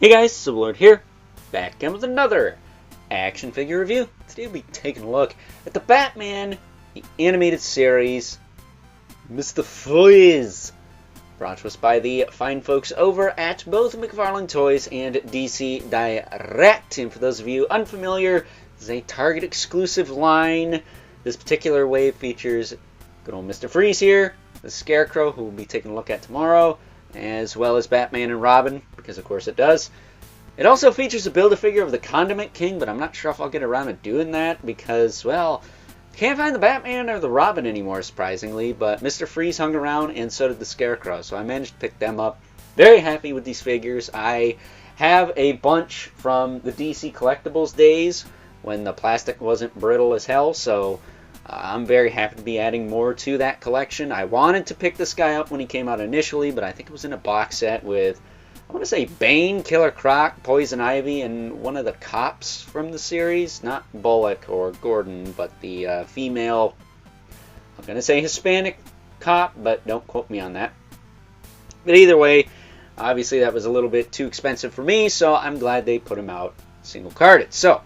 Hey guys, Civilord here, back again with another action figure review. Today we'll be taking a look at the Batman, the animated series, Mr. Freeze, brought to us by the fine folks over at both McFarlane Toys and DC Direct. And for those of you unfamiliar, this is a Target exclusive line. This particular wave features good old Mr. Freeze here, the Scarecrow, who we'll be taking a look at tomorrow, as well as Batman and Robin, because of course it does. It also features a Build-A-Figure of the Condiment King, but I'm not sure if I'll get around to doing that because, well, can't find the Batman or the Robin anymore, surprisingly, but Mr. Freeze hung around and so did the Scarecrow, so I managed to pick them up. Very happy with these figures. I have a bunch from the DC Collectibles days when the plastic wasn't brittle as hell, so I'm very happy to be adding more to that collection. I wanted to pick this guy up when he came out initially, but I think it was in a box set with, I want to say, Bane, Killer Croc, Poison Ivy, and one of the cops from the series. Not Bullock or Gordon, but the female, I'm going to say Hispanic cop, but don't quote me on that. But either way, obviously that was a little bit too expensive for me, so I'm glad they put him out single-carded. So,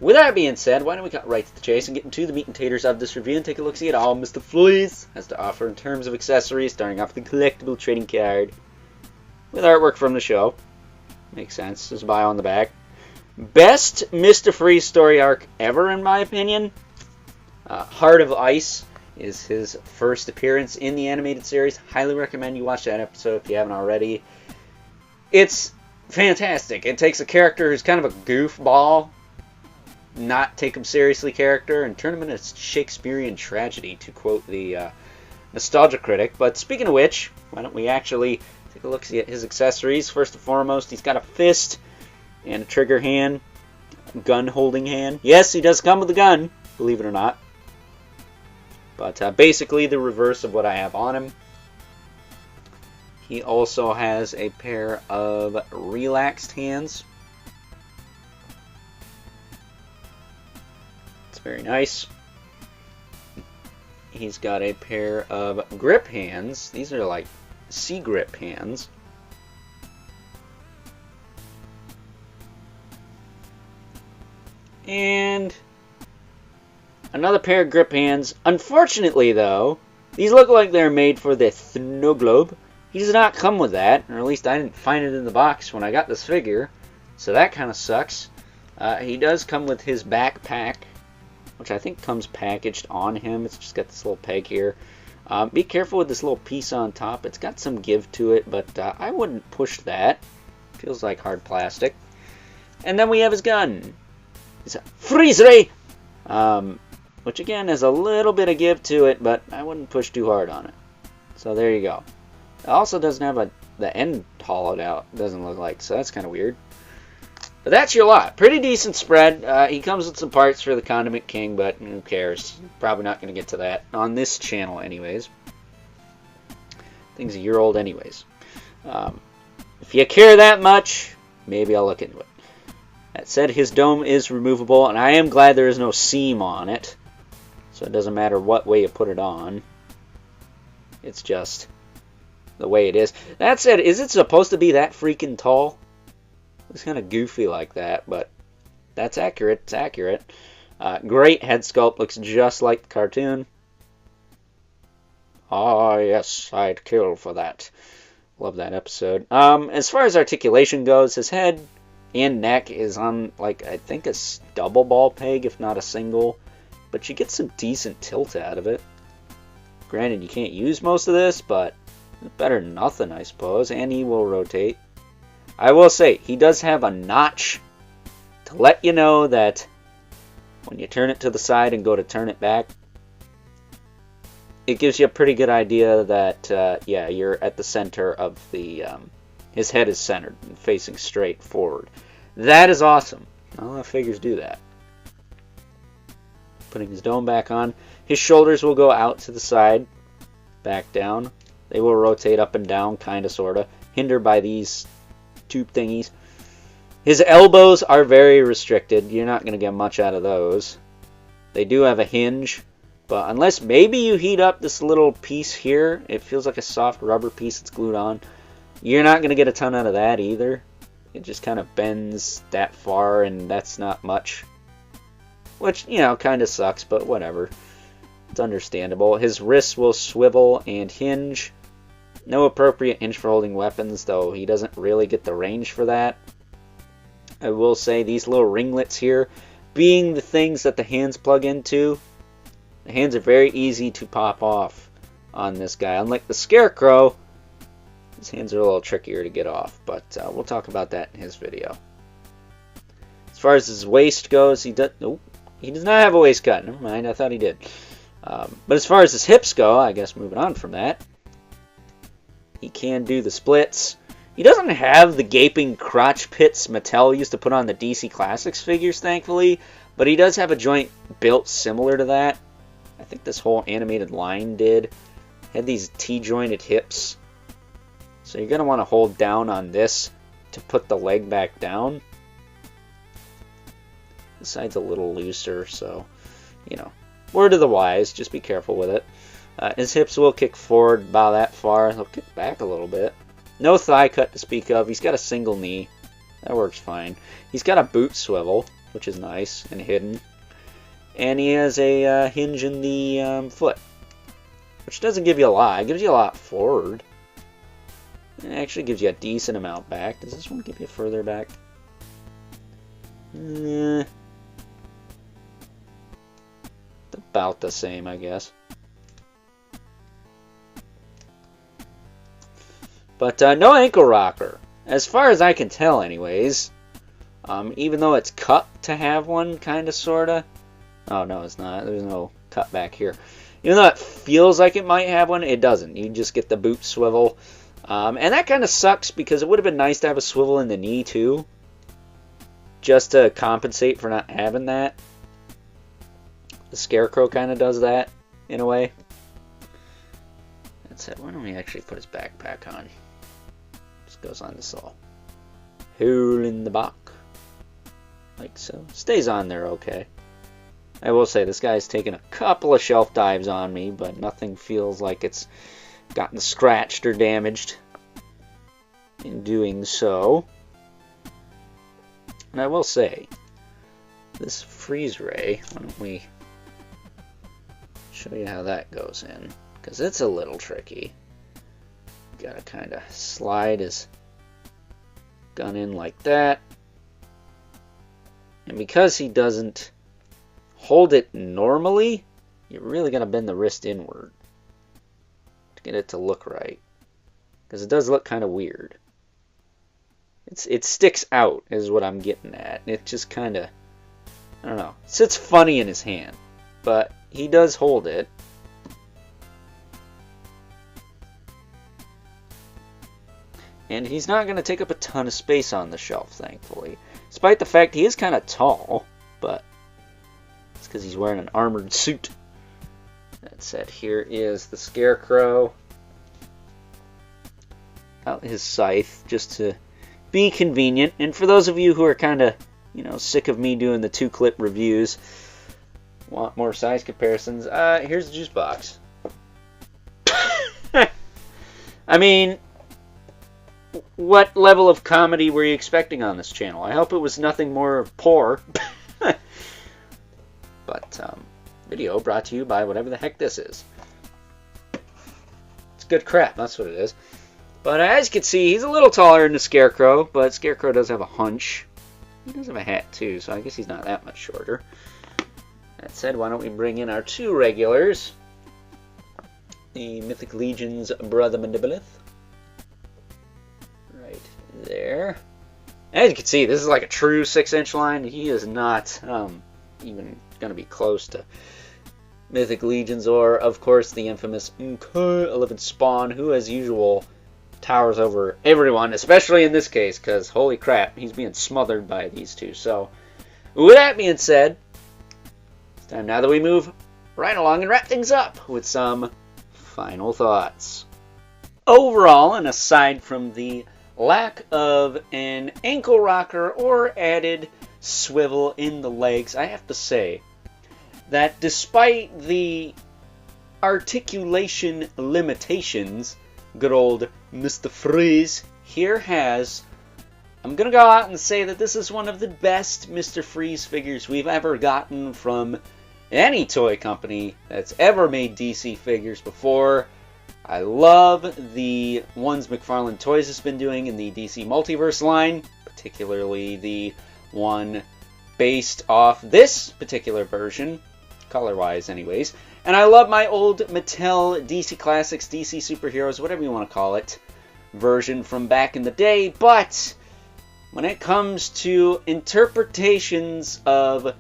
with that being said, why don't we cut right to the chase and get into the meat and taters of this review and take a look-see at all Mr. Freeze has to offer in terms of accessories, starting off with the collectible trading card with artwork from the show. Makes sense. There's a bio on the back. Best Mr. Freeze story arc ever, in my opinion. Heart of Ice is his first appearance in the animated series. Highly recommend you watch that episode if you haven't already. It's fantastic. It takes a character who's kind of a goofball, not take him seriously character, and turn him into a Shakespearean tragedy, to quote the Nostalgia Critic. But speaking of which, why don't we actually take a look at his accessories. First and foremost, he's got a fist and a trigger hand, gun holding hand. Yes, he does come with a gun, believe it or not. But basically the reverse of what I have on him. He also has a pair of relaxed hands. Very nice. He's got a pair of grip hands. These are like C-grip hands. And another pair of grip hands. Unfortunately, though, these look like they're made for the snow globe. He does not come with that, or at least I didn't find it in the box when I got this figure. So that kind of sucks. He does come with his backpack, which I think comes packaged on him. It's just got this little peg here. Be careful with this little piece on top. It's got some give to it, but I wouldn't push that. Feels like hard plastic. And then we have his gun. It's a freeze ray, which again has a little bit of give to it, but I wouldn't push too hard on it. So there you go. It also doesn't have the end hollowed out. Doesn't look like, so that's kind of weird. But that's your lot. Pretty decent spread. He comes with some parts for the Condiment King, but who cares? Probably not going to get to that on this channel anyways. Thing's a year old anyways. If you care that much, maybe I'll look into it. That said, his dome is removable, and I am glad there is no seam on it. So it doesn't matter what way you put it on. It's just the way it is. That said, is it supposed to be that freaking tall? It's kind of goofy like that, but that's accurate. It's accurate. Great head sculpt. Looks just like the cartoon. Oh, yes, I'd kill for that. Love that episode. As far as articulation goes, his head and neck is on, like, I think a double ball peg, if not a single. But you get some decent tilt out of it. Granted, you can't use most of this, but better than nothing, I suppose. And he will rotate. I will say, he does have a notch to let you know that when you turn it to the side and go to turn it back, it gives you a pretty good idea that, yeah, you're at the center of the, his head is centered and facing straight forward. That is awesome. Not a lot of figures do that. Putting his dome back on. His shoulders will go out to the side, back down. They will rotate up and down, kind of, sort of, hindered by these tube thingies. His elbows are very restricted. You're not going to get much out of those. They do have a hinge, but unless maybe you heat up this little piece here, it feels like a soft rubber piece that's glued on. You're not going to get a ton out of that either. It just kind of bends that far, and that's not much. Which, you know, kind of sucks, but whatever. It's understandable. His wrists will swivel and hinge. No appropriate hinge for holding weapons, though he doesn't really get the range for that. I will say these little ringlets here, being the things that the hands plug into, the hands are very easy to pop off on this guy. Unlike the Scarecrow, his hands are a little trickier to get off, but we'll talk about that in his video. As far as his waist goes, he does not have a waist cut. Never mind, I thought he did. But as far as his hips go, I guess moving on from that, he can do the splits. He doesn't have the gaping crotch pits Mattel used to put on the DC Classics figures, thankfully, but he does have a joint built similar to that. I think this whole animated line did. Had these T-jointed hips. So you're going to want to hold down on this to put the leg back down. The side's a little looser, so, you know, word of the wise, just be careful with it. His hips will kick forward about that far. They'll kick back a little bit. No thigh cut to speak of. He's got a single knee. That works fine. He's got a boot swivel, which is nice and hidden. And he has a hinge in the foot, which doesn't give you a lot. It gives you a lot forward. It actually gives you a decent amount back. Does this one give you further back? About the same, I guess. But no ankle rocker, as far as I can tell anyways. Even though it's cut to have one, kind of, sort of. Oh, no, it's not. There's no cut back here. Even though it feels like it might have one, it doesn't. You just get the boot swivel. And that kind of sucks, because it would have been nice to have a swivel in the knee, too. Just to compensate for not having that. The Scarecrow kind of does that, in a way. That's it. Why don't we actually put his backpack on? Just goes on this little hole in the back. Like so. Stays on there okay. I will say, this guy's taken a couple of shelf dives on me, but nothing feels like it's gotten scratched or damaged in doing so. And I will say, this freeze ray, why don't we show you how that goes in, because it's a little tricky. Gotta kind of slide his gun in like that, and because he doesn't hold it normally, you're really gonna bend the wrist inward to get it to look right, because it does look kind of weird. It sticks out is what I'm getting at. It just kind of, I don't know, it sits funny in his hand, but he does hold it. And he's not going to take up a ton of space on the shelf, thankfully. Despite the fact he is kind of tall, but it's because he's wearing an armored suit. That said, here is the Scarecrow. Out his scythe, just to be convenient. And for those of you who are kind of, you know, sick of me doing the 2-clip reviews, want more size comparisons, here's the juice box. I mean, what level of comedy were you expecting on this channel? I hope it was nothing more poor. But, video brought to you by whatever the heck this is. It's good crap, that's what it is. But as you can see, he's a little taller than the Scarecrow, but Scarecrow does have a hunch. He does have a hat too, so I guess he's not that much shorter. That said, why don't we bring in our 2 regulars. The Mythic Legion's Brother Mandibolith. Right there. As you can see, this is like a true 6-inch line. He is not even going to be close to Mythic Legions, or, of course, the infamous 11 Spawn, who, as usual, towers over everyone, especially in this case, because, holy crap, he's being smothered by these two. So, with that being said, it's time now that we move right along and wrap things up with some final thoughts. Overall, and aside from the lack of an ankle rocker or added swivel in the legs, I have to say that despite the articulation limitations, good old Mr. Freeze here has I'm going to go out and say that this is one of the best Mr. Freeze figures we've ever gotten from any toy company that's ever made DC figures before. I love the ones McFarlane Toys has been doing in the DC Multiverse line, particularly the one based off this particular version, color-wise anyways. And I love my old Mattel DC Classics, DC Superheroes, whatever you want to call it, version from back in the day. But when it comes to interpretations of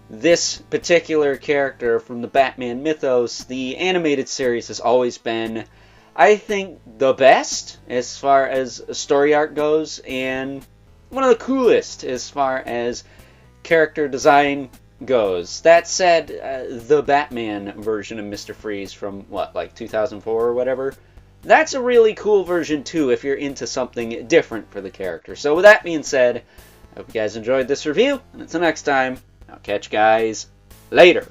this particular character from the Batman mythos, the animated series has always been, I think, the best as far as story art goes, and one of the coolest as far as character design goes. That said, the Batman version of Mr. Freeze from, what, like 2004 or whatever, that's a really cool version too if you're into something different for the character. So with that being said, I hope you guys enjoyed this review, and until next time, I'll catch you guys later.